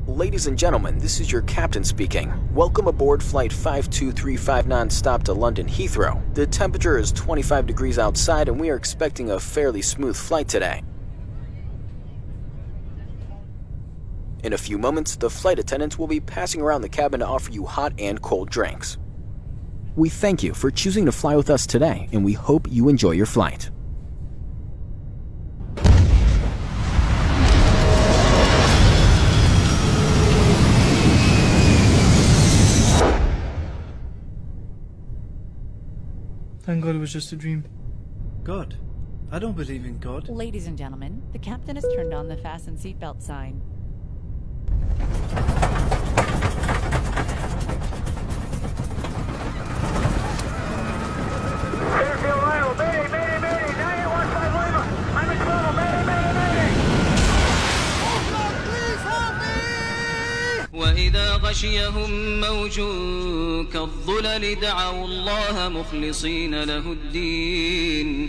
Ladies and gentlemen, this is your captain speaking. Welcome aboard Flight 52359 non-stop to London Heathrow. The temperature is 25 degrees outside and we are expecting a fairly smooth flight today. In a few moments, the flight attendants will be passing around the cabin to offer you hot and cold drinks. We thank you for choosing to fly with us today, and we hope you enjoy your flight. Thank God it was just a dream. God? I don't believe in God. Ladies and gentlemen, the captain has turned on the fasten seatbelt sign. وإذا غشيهم موج كالظلل دعوا الله مخلصين له الدين